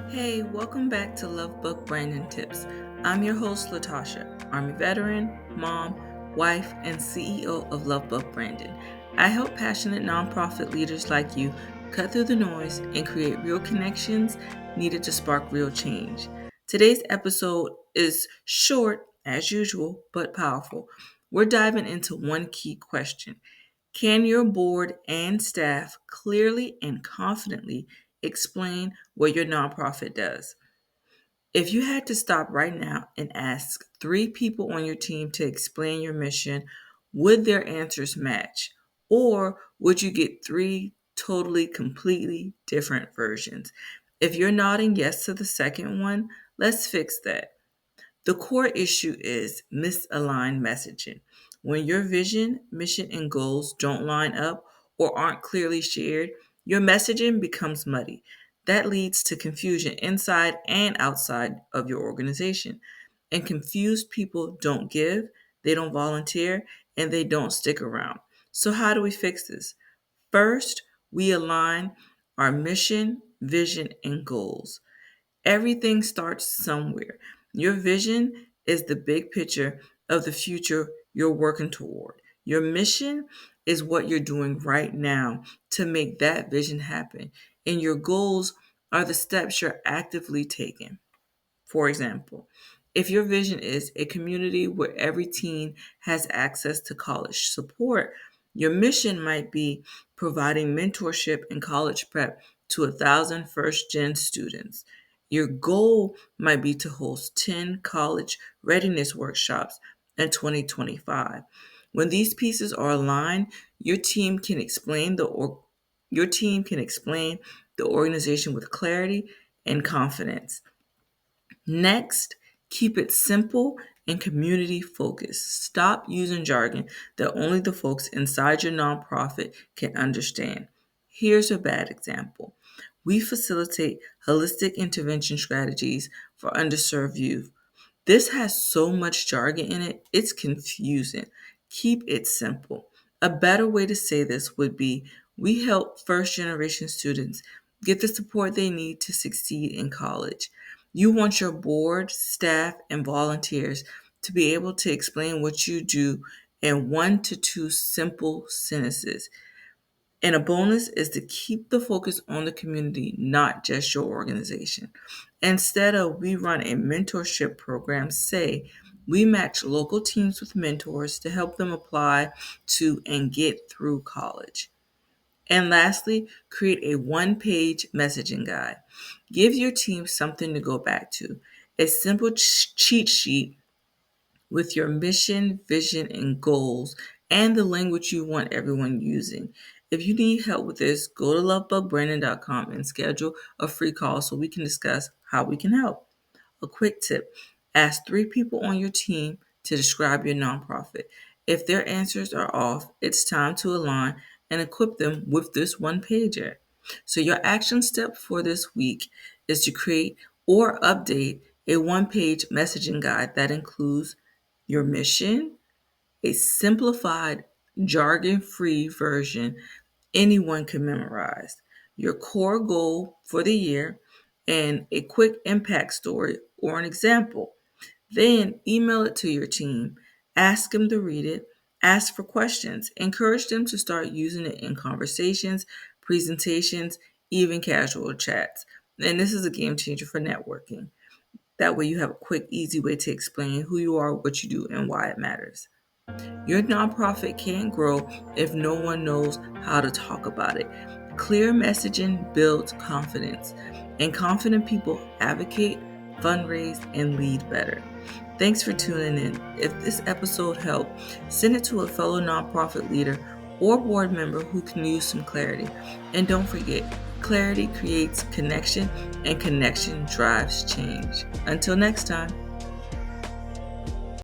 Hey, welcome back to LoveBug Branding Tips. I'm your host, Latasha, Army veteran, mom, wife, and CEO of LoveBug Branding. I help passionate nonprofit leaders like you cut through the noise and create real connections needed to spark real change. Today's episode is short, as usual, but powerful. We're diving into one key question. Can your board and staff clearly and confidently explain what your nonprofit does? If you had to stop right now and ask three people on your team to explain your mission, would their answers match? Or would you get three totally, completely different versions? If you're nodding yes to the second one, let's fix that. The core issue is misaligned messaging. When your vision, mission, and goals don't line up or aren't clearly shared, your messaging becomes muddy. That leads to confusion inside and outside of your organization. And confused people don't give, they don't volunteer, and they don't stick around. So, how do we fix this? First, we align our mission, vision, and goals. Everything starts somewhere. Your vision is the big picture of the future you're working toward. Your mission is what you're doing right now to make that vision happen. And your goals are the steps you're actively taking. For example, if your vision is a community where every teen has access to college support, your mission might be providing mentorship and college prep to 1,000 first gen students. Your goal might be to host 10 college readiness workshops in 2025. When these pieces are aligned, your team can explain the organization with clarity and confidence. Next, keep it simple and community focused. Stop using jargon that only the folks inside your nonprofit can understand. Here's a bad example. We facilitate holistic intervention strategies for underserved youth. This has so much jargon in it, it's confusing. Keep it simple. A better way to say this would be we help first generation students get the support they need to succeed in college. You want your board, staff, and volunteers to be able to explain what you do in 1 to 2 simple sentences. And a bonus is to keep the focus on the community, not just your organization. Instead of we run a mentorship program, say we match local teams with mentors to help them apply to and get through college. And lastly, create a one-page messaging guide. Give your team something to go back to. A simple cheat sheet with your mission, vision, and goals, and the language you want everyone using. If you need help with this, go to lovebugbranding.com and schedule a free call so we can discuss how we can help. A quick tip: ask three people on your team to describe your nonprofit. If their answers are off, it's time to align and equip them with this one pager. So, your action step for this week is to create or update a one page messaging guide that includes your mission, a simplified, jargon free version anyone can memorize, your core goal for the year, and a quick impact story or an example. Then email it to your team, ask them to read it, ask for questions, encourage them to start using it in conversations, presentations, even casual chats. And this is a game changer for networking. That way, you have a quick, easy way to explain who you are, what you do, and why it matters. Your nonprofit can't grow if no one knows how to talk about it. Clear messaging builds confidence, and confident people advocate, fundraise, and lead better. Thanks for tuning in. If this episode helped, send it to a fellow nonprofit leader or board member who can use some clarity. And don't forget, clarity creates connection, and connection drives change. Until next time.